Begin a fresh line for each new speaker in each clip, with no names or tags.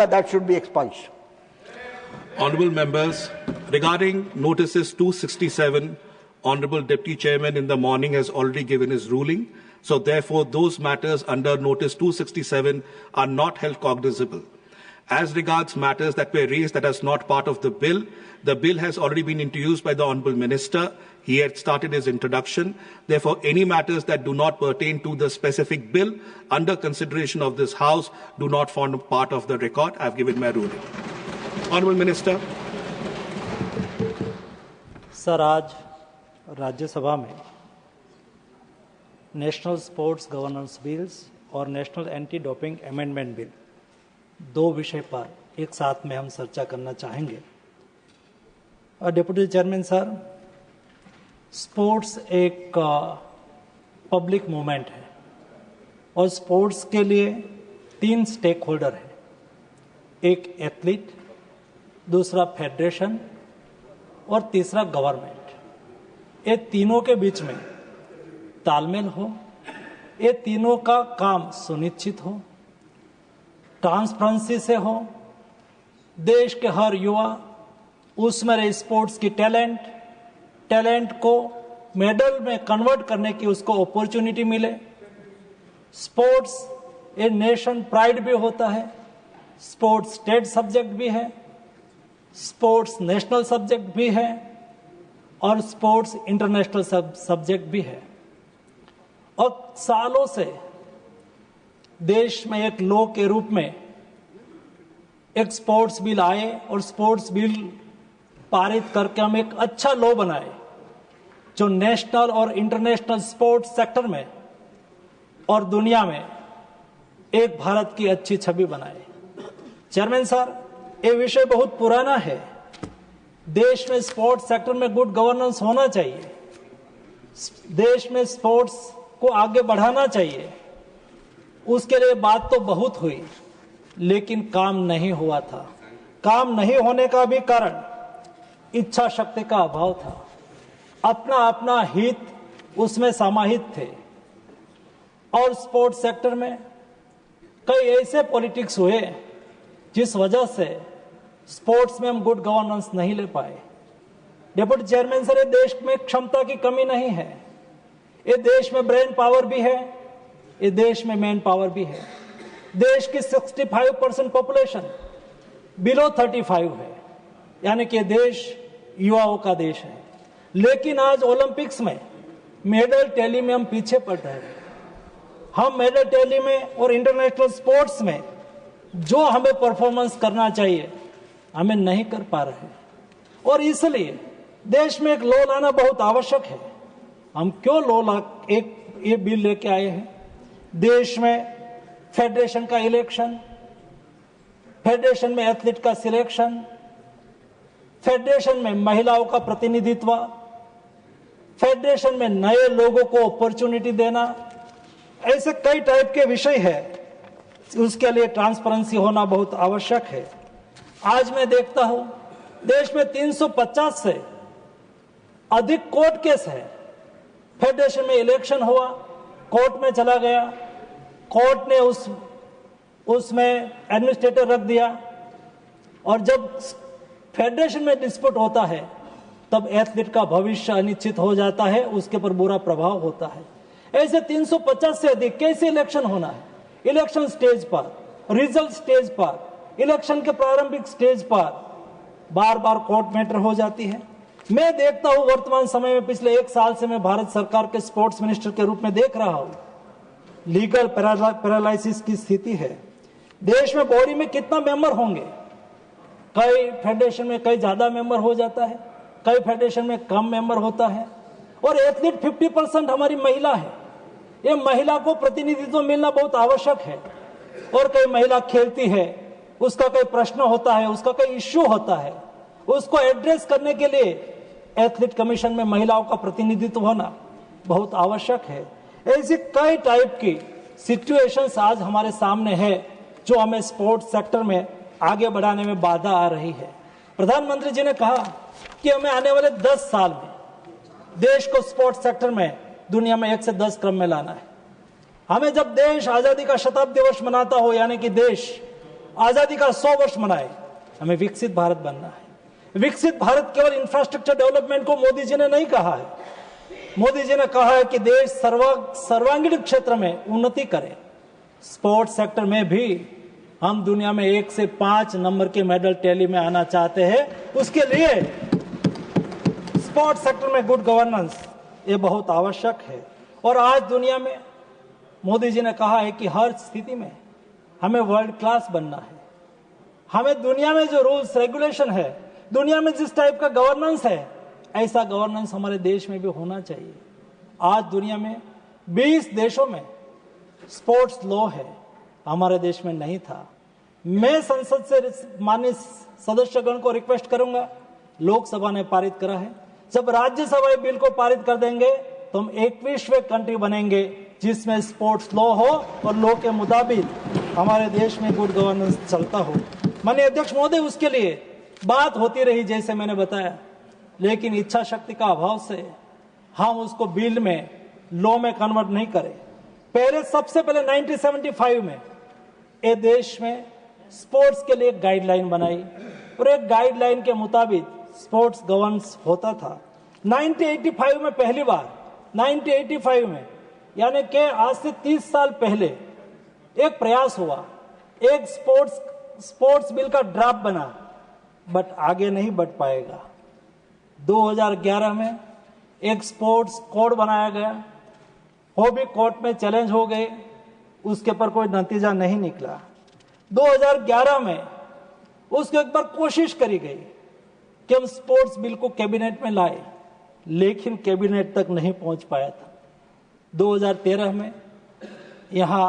that should be expunged.
Honourable members, regarding notices 267, Honourable Deputy Chairman in the morning has already given his ruling. So therefore, those matters under notice 267 are not held cognizable. As regards matters that were raised that is not part of the bill has already been introduced by the Honourable Minister. He had started his introduction. Therefore, any matters that do not pertain to the specific bill under consideration of this House do not form part of the record. I have given my ruling. Honourable Minister.
Sir, आज राज्यसभा में national sports governance bills और national anti doping amendment bill दो विषय पर एक साथ में हम चर्चा करना चाहेंगे। डिप्टी चेयरमैन सर, स्पोर्ट्स एक पब्लिक मूवमेंट है और स्पोर्ट्स के लिए 3 स्टेक होल्डर हैं, एक एथलीट, दूसरा फेडरेशन और तीसरा गवर्नमेंट। ये तीनों के बीच में तालमेल हो, ये तीनों का काम सुनिश्चित हो, ट्रांसपेरेंसी से हो, देश के हर युवा उसमें रहे स्पोर्ट्स की टैलेंट को मेडल में कन्वर्ट करने की उसको अपॉर्चुनिटी मिले। स्पोर्ट्स ए नेशन प्राइड भी होता है, स्पोर्ट्स स्टेट सब्जेक्ट भी है, स्पोर्ट्स नेशनल सब्जेक्ट भी है और स्पोर्ट्स इंटरनेशनल सब्जेक्ट भी है। और सालों से देश में एक लॉ के रूप में एक स्पोर्ट्स बिल आए और स्पोर्ट्स बिल पारित करके हम एक अच्छा लॉ बनाए जो नेशनल और इंटरनेशनल स्पोर्ट्स सेक्टर में और दुनिया में एक भारत की अच्छी छवि बनाए। चेयरमैन सर, ये विषय बहुत पुराना है। देश में स्पोर्ट्स सेक्टर में गुड गवर्नेंस होना चाहिए, देश में स्पोर्ट्स को आगे बढ़ाना चाहिए। उसके लिए बात तो बहुत हुई लेकिन काम नहीं हुआ था। काम नहीं होने का भी कारण इच्छा शक्ति का अभाव था, अपना अपना हित उसमें समाहित थे और स्पोर्ट्स सेक्टर में कई ऐसे पॉलिटिक्स हुए जिस वजह से स्पोर्ट्स में हम गुड गवर्नेंस नहीं ले पाए। डिप्टी चेयरमैन सर, ये देश में क्षमता की कमी नहीं है, ये देश में ब्रेन पावर भी है, ये देश में मैन पावर भी है। देश की 65% पॉपुलेशन बिलो 35 है, यानी कि देश युवाओं का देश है। लेकिन आज ओलंपिक्स में मेडल टैली में हम पीछे पड़ रहे हैं। हम मेडल टैली में और इंटरनेशनल स्पोर्ट्स में जो हमें परफॉर्मेंस करना चाहिए हमें नहीं कर पा रहे और इसलिए देश में एक लॉ लाना बहुत आवश्यक है। हम क्यों लॉ ला एक ये बिल लेके आए हैं? देश में फेडरेशन का इलेक्शन, फेडरेशन में एथलीट का सिलेक्शन, फेडरेशन में महिलाओं का प्रतिनिधित्व, फेडरेशन में नए लोगों को अपॉर्चुनिटी देना, ऐसे कई टाइप के विषय है। उसके लिए ट्रांसपेरेंसी होना बहुत आवश्यक है। आज मैं देखता हूं देश में 350 से अधिक कोर्ट केस है। फेडरेशन में इलेक्शन हुआ, कोर्ट में चला गया, कोर्ट ने उसमें एडमिनिस्ट्रेटर रख दिया और जब फेडरेशन में डिस्प्यूट होता है तब एथलीट का भविष्य अनिश्चित हो जाता है, उसके पर बुरा प्रभाव होता है। ऐसे 350 से अधिक कैसे इलेक्शन होना है? इलेक्शन स्टेज पर, रिजल्ट स्टेज पर, इलेक्शन के प्रारंभिक स्टेज पर बार बार कोर्ट मैटर हो जाती है। मैं देखता हूं वर्तमान समय में पिछले 1 साल से मैं भारत सरकार के स्पोर्ट्स मिनिस्टर के रूप में देख रहा हूं, लीगल पैरालाइसिस की स्थिति है। देश में बॉडी में कितना मेंबर होंगे? कई फेडरेशन में कई ज्यादा मेंबर हो जाता है, कई फेडरेशन में कम मेंबर होता है और एथलीट 50% हमारी महिला है। ये महिला को प्रतिनिधित्व मिलना बहुत आवश्यक है और कई महिला खेलती है, उसका कोई प्रश्न होता है, उसका कोई इश्यू होता है, उसको एड्रेस करने के लिए एथलीट कमीशन में महिलाओं का प्रतिनिधित्व होना बहुत आवश्यक है। ऐसी कई टाइप की सिचुएशंस आज हमारे सामने है जो हमें स्पोर्ट्स सेक्टर में आगे बढ़ाने में बाधा आ रही है। प्रधानमंत्री जी ने कहा कि हमें आने वाले 10 साल में देश को स्पोर्ट्स सेक्टर में दुनिया में 1 से 10 क्रम में लाना है। हमें जब देश आजादी का शताब्दी वर्ष मनाता हो, यानी कि देश आजादी का 100 वर्ष मनाए, हमें विकसित भारत बनना है। विकसित भारत केवल इंफ्रास्ट्रक्चर डेवलपमेंट को मोदी जी ने नहीं कहा है, मोदी जी ने कहा है कि देश सर्वांगीण क्षेत्र में उन्नति करे। स्पोर्ट्स सेक्टर में भी हम दुनिया में 1 से 5 नंबर के मेडल टैली में आना चाहते हैं। उसके लिए स्पोर्ट्स सेक्टर में गुड गवर्नेंस ये बहुत आवश्यक है। और आज दुनिया में मोदी जी ने कहा है कि हर स्थिति में हमें वर्ल्ड क्लास बनना है। हमें दुनिया में जो रूल्स रेगुलेशन है, दुनिया में जिस टाइप का गवर्नेंस है, ऐसा गवर्नेंस हमारे देश में भी होना चाहिए। आज दुनिया में 20 देशों में स्पोर्ट्स लॉ है, हमारे देश में नहीं था। मैं संसद से माननीय सदस्यगण को रिक्वेस्ट करूंगा, लोकसभा ने पारित करा है, जब राज्यसभा बिल को पारित कर देंगे तो हम 21वें कंट्री बनेंगे जिसमें स्पोर्ट्स लॉ हो और लॉ के मुताबिक हमारे देश में गुड गवर्नेंस चलता हो। माननीय अध्यक्ष महोदय, उसके लिए बात होती रही जैसे मैंने बताया, लेकिन इच्छा शक्ति का अभाव से हम उसको बिल में लॉ में कन्वर्ट नहीं करें। पहले सबसे पहले 1975 में ये देश में स्पोर्ट्स के लिए गाइडलाइन बनाई और एक गाइडलाइन के मुताबिक स्पोर्ट्स गवर्नेंस होता था। 1985 में पहली बार 1985 में यानी कि आज से 30 साल पहले एक प्रयास हुआ, एक स्पोर्ट्स बिल का ड्राफ्ट बना, बट आगे नहीं बढ़ पाएगा। 2011 में एक स्पोर्ट्स कोड बनाया गया, वो भी कोर्ट में चैलेंज हो गए, उसके पर कोई नतीजा नहीं निकला। 2011 में उसके एक बार कोशिश करी गई कि हम स्पोर्ट्स बिल को कैबिनेट में लाए, लेकिन कैबिनेट तक नहीं पहुंच पाया था। 2013 में यहां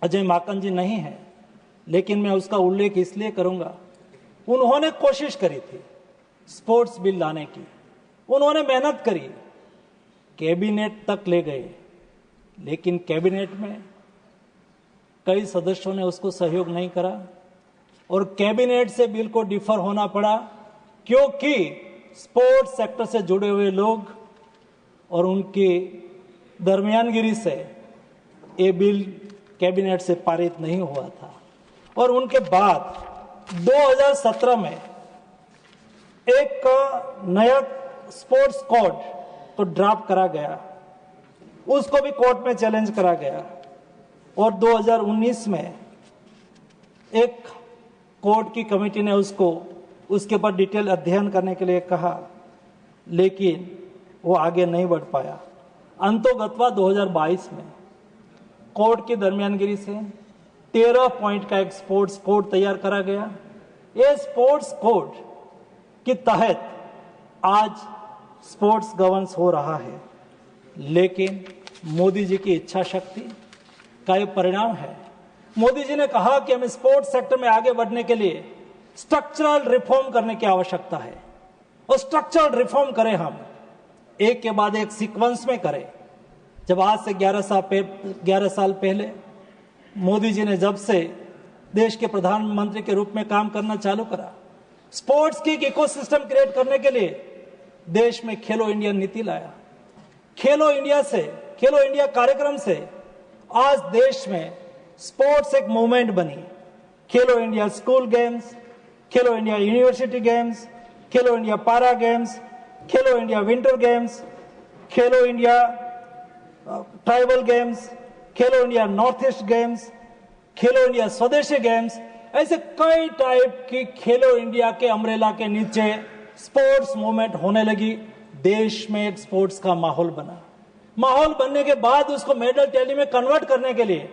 अजय माकन जी नहीं है, लेकिन मैं उसका उल्लेख इसलिए करूंगा, उन्होंने कोशिश करी थी स्पोर्ट्स बिल लाने की, उन्होंने मेहनत करी, कैबिनेट तक ले गए, लेकिन कैबिनेट में कई सदस्यों ने उसको सहयोग नहीं करा और कैबिनेट से बिल को डिफर होना पड़ा, क्योंकि स्पोर्ट्स सेक्टर से जुड़े हुए लोग और उनकी दरमियानगिरी से ये बिल कैबिनेट से पारित नहीं हुआ था। और उनके बाद 2017 में एक नया स्पोर्ट्स कोड तो ड्राफ्ट करा गया, उसको भी कोर्ट में चैलेंज करा गया और 2019 में एक कोर्ट की कमेटी ने उसके ऊपर डिटेल अध्ययन करने के लिए कहा, लेकिन वो आगे नहीं बढ़ पाया। अंतोगत्वा 2022 में कोर्ट की दरमियानगिरी से 13 पॉइंट का एक स्पोर्ट्स कोड तैयार करा गया। ये स्पोर्ट्स कोड के तहत आज स्पोर्ट्स गवर्नेंस हो रहा है, लेकिन मोदी जी की इच्छा शक्ति का ये परिणाम है। मोदी जी ने कहा कि हमें स्पोर्ट्स सेक्टर में आगे बढ़ने के लिए स्ट्रक्चरल रिफॉर्म करने की आवश्यकता है और स्ट्रक्चरल रिफॉर्म करें, हम एक के बाद एक सीक्वेंस में करें। जब आज से 11 साल पहले मोदी जी ने जब से देश के प्रधानमंत्री के रूप में काम करना चालू करा, स्पोर्ट्स की एक इकोसिस्टम क्रिएट करने के लिए देश में खेलो इंडिया नीति लाया। खेलो इंडिया कार्यक्रम से आज देश में स्पोर्ट्स एक मूवमेंट बनी। खेलो इंडिया स्कूल गेम्स, खेलो इंडिया यूनिवर्सिटी गेम्स, खेलो इंडिया पारा गेम्स, खेलो इंडिया विंटर गेम्स, खेलो इंडिया ट्राइबल गेम्स, खेलो इंडिया नॉर्थ ईस्ट गेम्स, खेलो इंडिया स्वदेशी गेम्स, ऐसे कई टाइप की खेलो इंडिया के अम्ब्रेला के नीचे स्पोर्ट्स मूवमेंट होने लगी। देश में एक स्पोर्ट्स का माहौल बना। माहौल बनने के बाद उसको मेडल टैली में कन्वर्ट करने के लिए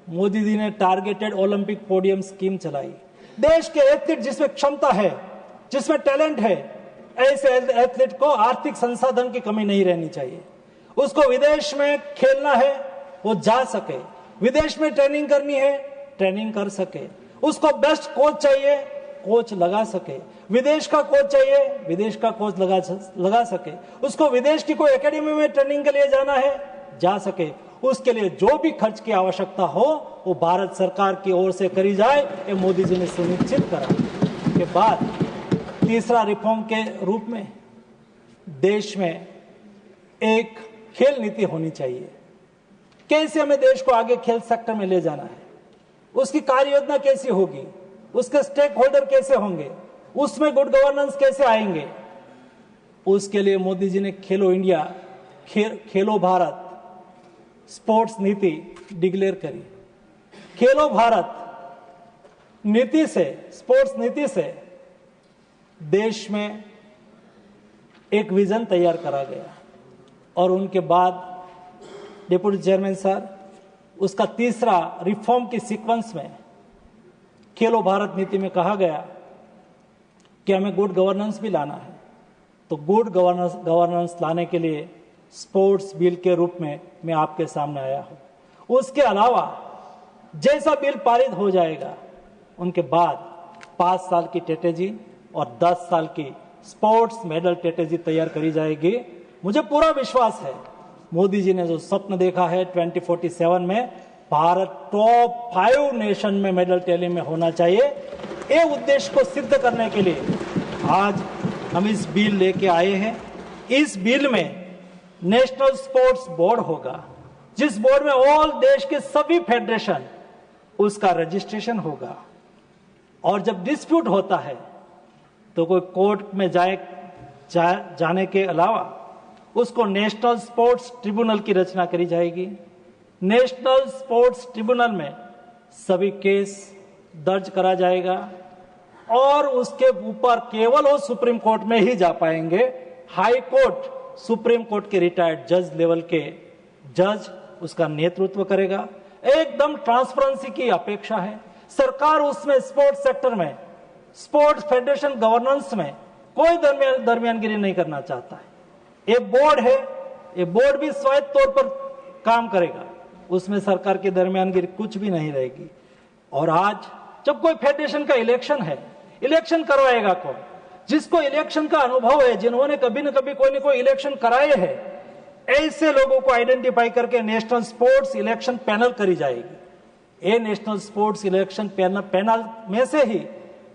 मोदी जी ने टारगेटेड ओलंपिक पोडियम स्कीम चलाई। देश के एथलीट जिसमें क्षमता है, जिसमें टैलेंट है, ऐसे एथलीट को आर्थिक संसाधन की कमी नहीं रहनी चाहिए। उसको विदेश में खेलना है, वो जा सके, विदेश में ट्रेनिंग करनी है, ट्रेनिंग कर सके। उसको बेस्ट कोच चाहिए, कोच लगा सके, विदेश का कोच चाहिए, विदेश का कोच लगा सके। उसको विदेश की कोई एकेडमी में ट्रेनिंग के लिए जाना है, जा सके। उसके लिए जो भी खर्च की आवश्यकता हो वो भारत सरकार की ओर से करी जाए, ये मोदी जी ने सुनिश्चित करा। के बाद तीसरा रिफॉर्म के रूप में देश में एक खेल नीति होनी चाहिए। कैसे हमें देश को आगे खेल सेक्टर में ले जाना है, उसकी कार्य योजना कैसी होगी, उसके स्टेक होल्डर कैसे होंगे, उसमें गुड गवर्नेंस कैसे आएंगे, उसके लिए मोदी जी ने खेलो इंडिया, खेलो भारत स्पोर्ट्स नीति डिक्लेयर करी। खेलो भारत नीति से, स्पोर्ट्स नीति से देश में एक विजन तैयार करा गया और उनके बाद डिप्टी चेयरमैन सर, उसका तीसरा रिफॉर्म की सीक्वेंस में खेलो भारत नीति में कहा गया कि हमें गुड गवर्नेंस भी लाना है। तो गुड गवर्नेंस लाने के लिए स्पोर्ट्स बिल के रूप में मैं आपके सामने आया हूं। उसके अलावा जैसा बिल पारित हो जाएगा उनके बाद 5 साल की स्ट्रेटेजी और 10 साल की स्पोर्ट्स मेडल स्ट्रेटेजी तैयार करी जाएगी। मुझे पूरा विश्वास है मोदी जी ने जो स्वप्न देखा है 2047 में भारत टॉप 5 नेशन में मेडल टैली में होना चाहिए, ये उद्देश्य को सिद्ध करने के लिए आज हम इस बिल लेके आए हैं। इस बिल में नेशनल स्पोर्ट्स बोर्ड होगा, जिस बोर्ड में ऑल देश के सभी फेडरेशन, उसका रजिस्ट्रेशन होगा और जब डिस्प्यूट होता है तो कोई कोर्ट में जाने के अलावा उसको नेशनल स्पोर्ट्स ट्रिब्यूनल की रचना करी जाएगी। नेशनल स्पोर्ट्स ट्रिब्यूनल में सभी केस दर्ज करा जाएगा और उसके ऊपर केवल वो सुप्रीम कोर्ट में ही जा पाएंगे। हाई कोर्ट, सुप्रीम कोर्ट के रिटायर्ड जज लेवल के जज उसका नेतृत्व करेगा। एकदम ट्रांसपेरेंसी की अपेक्षा है। सरकार उसमें स्पोर्ट्स सेक्टर में, स्पोर्ट्स फेडरेशन गवर्नेंस में कोई दरमियानगिरी नहीं करना चाहता है। ये बोर्ड है, ये बोर्ड भी स्वायत्त तौर पर काम करेगा, उसमें सरकार की दरमियानगिरी कुछ भी नहीं रहेगी। और आज जब कोई फेडरेशन का इलेक्शन है, इलेक्शन करवाएगा कौन? जिसको इलेक्शन का अनुभव है, जिन्होंने कभी न कभी कोई न कोई इलेक्शन कराए हैं, ऐसे लोगों को आइडेंटिफाई करके नेशनल स्पोर्ट्स इलेक्शन पैनल करी जाएगी। ये नेशनल स्पोर्ट्स इलेक्शन पैनल में से ही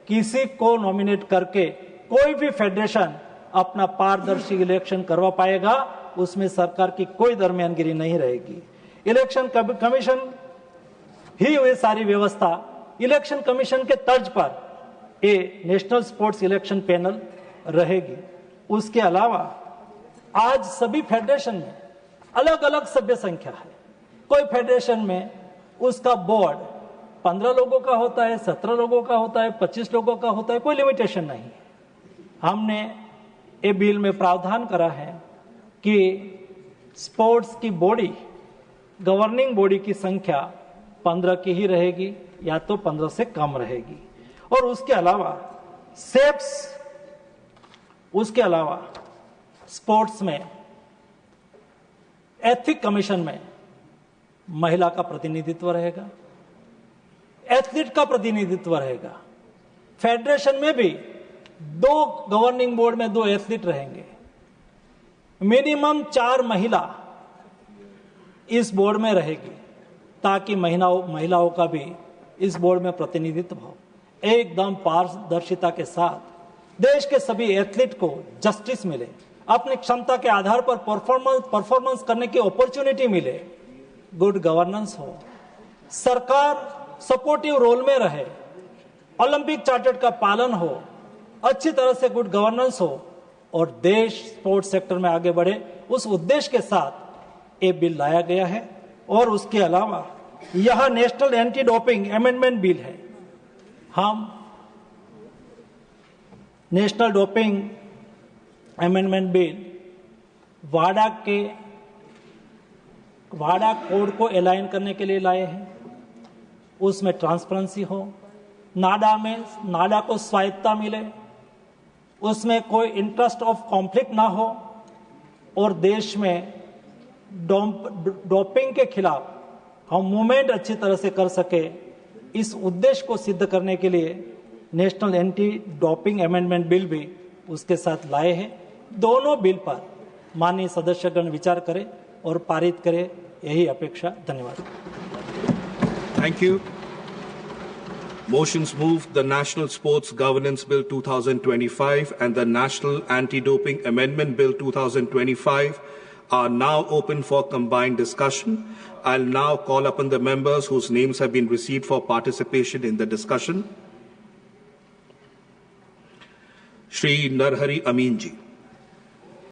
किसी को नॉमिनेट करके कोई भी फेडरेशन अपना पारदर्शी इलेक्शन करवा पाएगा, उसमें सरकार की कोई दरमियानगिरी नहीं रहेगी। इलेक्शन कमीशन ही हुई सारी व्यवस्था, इलेक्शन कमीशन के तर्ज पर ये नेशनल स्पोर्ट्स इलेक्शन पैनल रहेगी। उसके अलावा आज सभी फेडरेशन में अलग अलग सभ्य संख्या है। कोई फेडरेशन में उसका बोर्ड 15 लोगों का होता है, 17 लोगों का होता है, 25 लोगों का होता है, कोई लिमिटेशन नहीं। हमने ये बिल में प्रावधान करा है कि स्पोर्ट्स की बॉडी, गवर्निंग बॉडी की संख्या 15 की ही रहेगी या तो 15 से कम रहेगी। और उसके अलावा उसके अलावा स्पोर्ट्स में एथिक कमीशन में महिला का प्रतिनिधित्व रहेगा, एथलीट का प्रतिनिधित्व रहेगा। फेडरेशन में भी 2 गवर्निंग बोर्ड में 2 एथलीट रहेंगे। मिनिमम 4 महिला इस बोर्ड में रहेगी ताकि महिलाओं का भी इस बोर्ड में प्रतिनिधित्व हो। एकदम पारदर्शिता के साथ देश के सभी एथलीट को जस्टिस मिले, अपनी क्षमता के आधार पर परफॉर्मेंस करने की अपॉर्चुनिटी मिले, गुड गवर्नेंस हो, सरकार सपोर्टिव रोल में रहे, ओलंपिक चार्टर का पालन हो, अच्छी तरह से गुड गवर्नेंस हो और देश स्पोर्ट्स सेक्टर में आगे बढ़े, उस उद्देश्य के साथ ये बिल लाया गया है। और उसके अलावा यह national anti doping amendment bill है। हम नेशनल डोपिंग अमेंडमेंट बिल वाडा कोड को अलाइन करने के लिए लाए हैं। उसमें ट्रांसपेरेंसी हो, नाडा को स्वायत्तता मिले, उसमें कोई इंटरेस्ट ऑफ कॉन्फ्लिक्ट ना हो और देश में डोपिंग के खिलाफ हम मूवमेंट अच्छी तरह से कर सके, इस उद्देश्य को सिद्ध करने के लिए national anti doping amendment bill भी उसके साथ लाए हैं। दोनों बिल पर माननीय सदस्यगण विचार करें और पारित करें, यही अपेक्षा। धन्यवाद।
Thank you. Motions moved the National Sports Governance Bill 2025 and the National Anti-Doping Amendment Bill 2025 are now open for combined discussion. I'll now call upon the members whose names have been received for participation in the discussion. Shri Narhari Aminji.